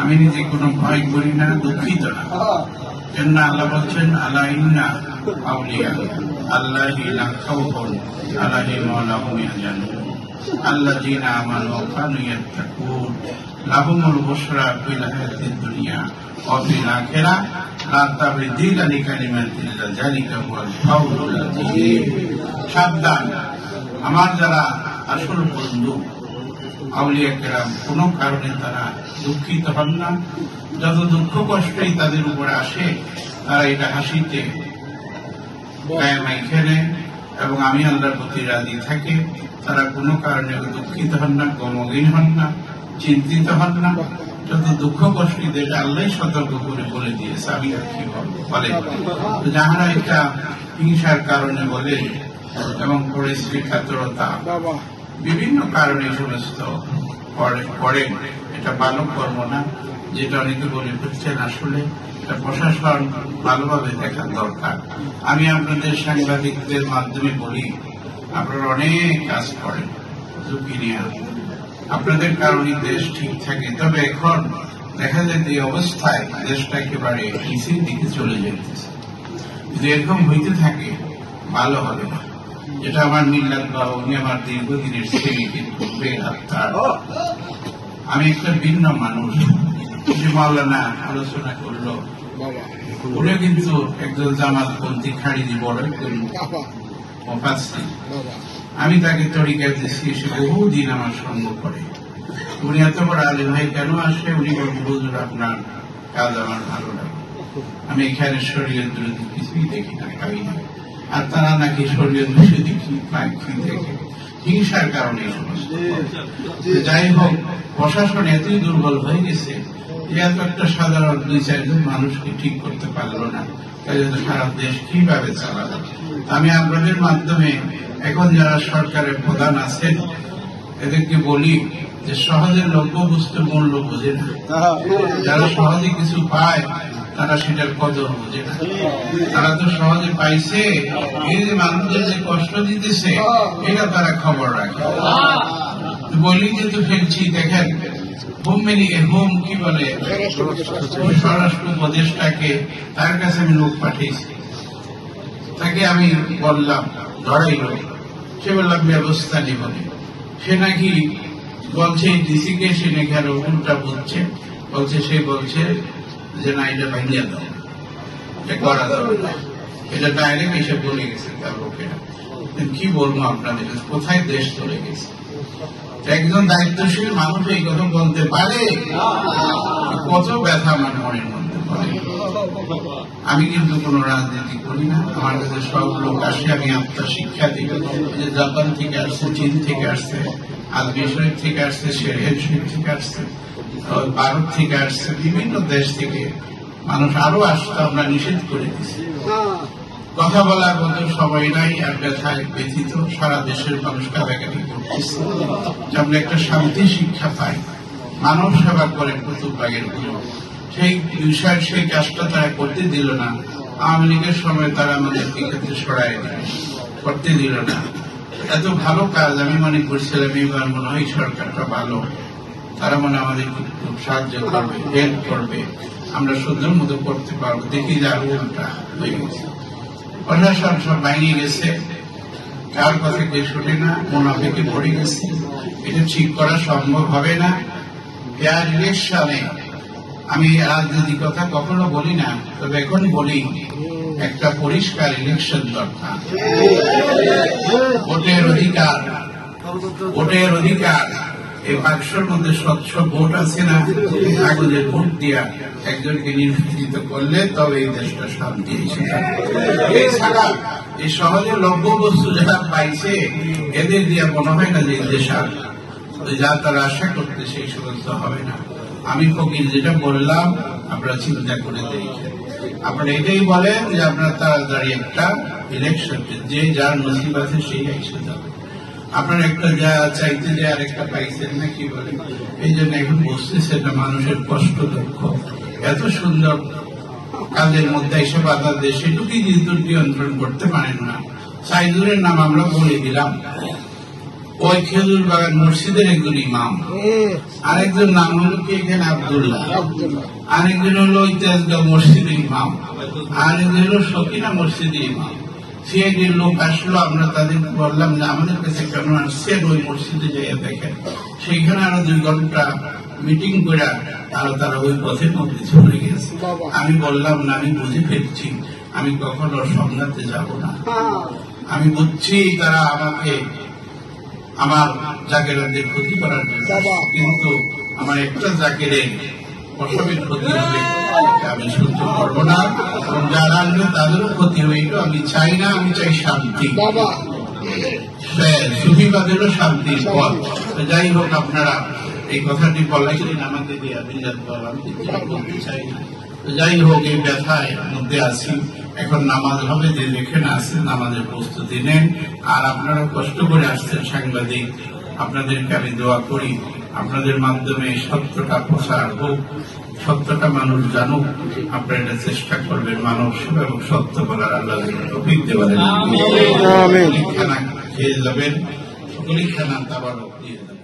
আমি নিজে কোনো ভয় করি না, দুঃখিত না। কেন আল্লাহ বলছেন আলা ইন্না আউলিয়া আল্লাহি লা খাউফুন আলাইহিম ওয়া লা হুম ইয়াহজানুন আল্লাযীনা আমানু ওয়া কানু ইয়াত্তাকুন লাহুমুল বুশরা ফিল হায়াতিদ দুনিয়া ওয়া ফিল আখিরাহ লা তাবদীলা লিকালিমাতিল্লাহ যালিকা হুয়াল ফাওজুল আযীম। সাবধান, আমার যারা আসল বন্ধু আউলিয়া কেরাম, কোন কারণে তারা দুঃখিত হন না। যত দুঃখ কষ্টই তাদের উপরে আসে তারা এটা হাসিতে খেলে এবং আমি আল্লাহর প্রতি রাজি থাকে। তারা কোনো কারণে দুঃখিত হন না, গমগীন হন না, চিন্তিত হন না। যত দুঃখ কষ্টই দেশ আল্লাহ সতর্ক করে বলে দিয়েছে। আমি আর কি বলে যাহারা এটা হিংসার কারণে বলে এবং পরিস্থিতি খাতরতা বিভিন্ন কারণে সমস্ত করেন, এটা ভালো কর্ম না। যেটা অনেকে বলে করছেন, আসলে এটা প্রশাসন ভালোভাবে দেখার দরকার। আমি আপনাদের সাংবাদিকদের মাধ্যমে বলি, আপনারা অনেক কাজ করেন ঝুঁকি নিয়ে, আপনাদের কারণে দেশ ঠিক থাকে। তবে এখন দেখা যায় এই অবস্থায় দেশটা একেবারে নিচের দিকে চলে যেতেছে। যদি এরকম হইতে থাকে ভালো হবে না। যেটা আমার মিল্লাত বা উনি আমার দীর্ঘদিনের ছেলে, কিন্তু আমি একটা ভিন্ন মানুষ। যে মাওলানা আলোচনা করলো, উনি কিন্তু একজন জামাতপন্থী খারিজি বড় একজন মুফাসসির। আমি তাকে তরিকা দিচ্ছি, সে বহুদিন আমার সঙ্গ করে। উনি এত বড় আলেম ভাই কেন আসে? উনি বলবেন, হুজুর আপনার কাজ আমার ভালো লাগে, আমি এখানে শরীয়ত বিরোধী কিছুই দেখি না, খাই না। আর তারা নাকি শরীয়ত বিরোধী কি পায়, কি দেখে, হিংসার কারণে সমস্ত। যাই হোক, প্রশাসন এতই দুর্বল হয়ে গেছে যে এত একটা সাধারণ 2-4 মানুষকে ঠিক করতে পারলো না। তাই জন্য সারা দেশ কিভাবে চালাবে? আমি আপনাদের মাধ্যমে এখন যারা সরকারের প্রধান আছেন এদেরকে বলি যে সহজে লভ্য বস্তুর মূল্য বোঝে না। যারা সহজে কিছু পায় তারা সেটার কদর বোঝে না। তারা তো সহজে পাইছে, এই যে মানুষদের যে কষ্ট দিতেছে এটা তারা খবর রাখে। বলি যে তো ফেলছি, দেখেন হোম কি বলে স্বরাষ্ট্র উপদেষ্টাকে, তার কাছে আমি লোক পাঠিয়েছি। তাকে আমি বললাম, ধরাইল, সে বললাম ব্যবস্থা নিব। সে নাকি বলছে ডিসি কে, সে নাকি আরো উল্টা বুঝছে, বলছে সে বলছে যে না, এটা ভাঙিয়ে দাও, এটা করা যাবে না, এটা ডাইরেক্ট এসে বলে গেছে তার লোকেরা। কি বলবো আপনাদের, কোথায় দেশ চলে গেছে? একজন দায়িত্বশীল মানুষ এই কথা বলতে পারে? কত ব্যথা আমার মনের মধ্যে পড়ে। আমি কিন্তু কোন রাজনীতি করি না, আমার কাছে সব লোক আসে, আমি আপনার শিক্ষা দিই। যে জাপান থেকে আসছে, চীন থেকে আসছে, আজমির শরীফ থেকে আসছে, শেরহের শরীফ থেকে আসছে, ভারত থেকে আসছে, বিভিন্ন দেশ থেকে মানুষ আরো আসতে আমরা নিষেধ করে দিচ্ছি। কথা বলার মতো সময় নাই, আর ব্যথায় ব্যথিত সারা দেশের মানুষ কাটাকাটি করতেছে। আমরা একটা শান্তি শিক্ষা পাই, মানব সেবা করে কুতুববাগের গুলো, সেই বিষয় সেই কাজটা তারা করতে দিল না। আওয়ামী লীগের সময় তারা আমাদেরকে ক্ষেত্রে সরাই করতে দিল না। এত ভালো কাজ আমি মনে করছিলাম এবার মনে হয় সরকারটা ভালো, তারা মনে আমাদেরকে খুব সাহায্য করবে, হেল্প করবে, আমরা সুন্দর মতো করতে পারবো। দেখি যে আরো উল্টা হয়ে গেছে। প্রশাসন সব ভেঙে গেছে, কার কথা কে শুনে না, মুনাফিকে পড়ে গেছে। এটা ঠিক করা সম্ভব হবে না। এর ইলেকশনে আমি রাজনৈতিক কথা কখনো বলি না, তবে এখন বলি, একটা পরিষ্কার ইলেকশন দরকার। ভোটের অধিকার, ভোটের অধিকার। এই বাক্সের মধ্যে স্বচ্ছ ভোট আছে না, কাগজে ভোট দিয়া একজনকে নির্বাচিত করলে তবে এই দেশটা শান্তি এছাড়া এই সহজে লভ্য বস্তু যারা পাইছে এদের দিয়া মনে হয় না যে দেশা যা তারা আশা করতে সেই সমস্ত হবে না। আমি ফকির যেটা বললাম আপনারা চিন্তা করে দেখেন। আপনারা এটাই বলেন যে আপনার তাড়াতাড়ি একটা ইলেকশন, যে যার নসিব আছে সেই এসে যাবে। আপনার একটা যা চাইতে যে আর একটা পাইছেন না, কি বলে, এই জন্য এখন বসতেছে না। মানুষের কষ্ট দুঃখ এত সুন্দর কাজের মধ্যে এসে বাধা দিয়ে সেটুকুই যেহেতু নিয়ন্ত্রণ করতে পারেন না। সাইদুরের নাম আমরা বলে দিলাম, ও খেজুর বাগান মসজিদের একজন ইমাম, আরেকজন নাম হলো কি এখানে আব্দুল্লাহ, আরেকজন হলো ইতিহাসগাঁও মসজিদের ইমাম, আরেকজন হলো সকিনা মসজিদের ইমাম। সে যে লোক আসলো, আমরা তাদেরকে বললাম যে আমাদের কাছে কেন আসছেন, ওই মসজিদে যাইয়া দেখেন। সেইখানে আরো 2 ঘন্টা মিটিং করে তারা ওই পথের মধ্যে চলে গেছে। আমি বললাম না, আমি বুঝে ফেলছি, আমি কখনো সংঘাতে যাব না। আমি বুঝছি তারা আমাকে আমার জাকেরাদের ক্ষতি করার জন্য, কিন্তু আমার একটা জাকেরের অসমের ক্ষতি হবে আমি সহ্য করবো না, এবং যারা আসবে তাদেরও ক্ষতি হইল আমি চাই না। আমি চাই শান্তি, সুফিবাদেরও শান্তির পথ। যাই হোক, আপনারা এই কথাটি বলাইলেন আমাকে দিয়ে, আমি বলতে চাই না। যাই হোক, এই ব্যথায় মধ্যে আছি। এখন নামাজ হবে, যে যেখানে আসছেন নামাজের প্রস্তুতি নেন। আর আপনারা কষ্ট করে আসছেন সাংবাদিক, আপনাদেরকে আমি দোয়া করি আপনাদের মাধ্যমে সত্যটা প্রচার হোক, সত্যটা মানুষ জানুক। আপনারা এটা চেষ্টা করবেন, মানুষ এবং সত্য বলার আল্লাহ তৌফিক দেবেন। খানা খেয়ে যাবেন, সকলেই খানা তাবারক দিয়ে যাবেন।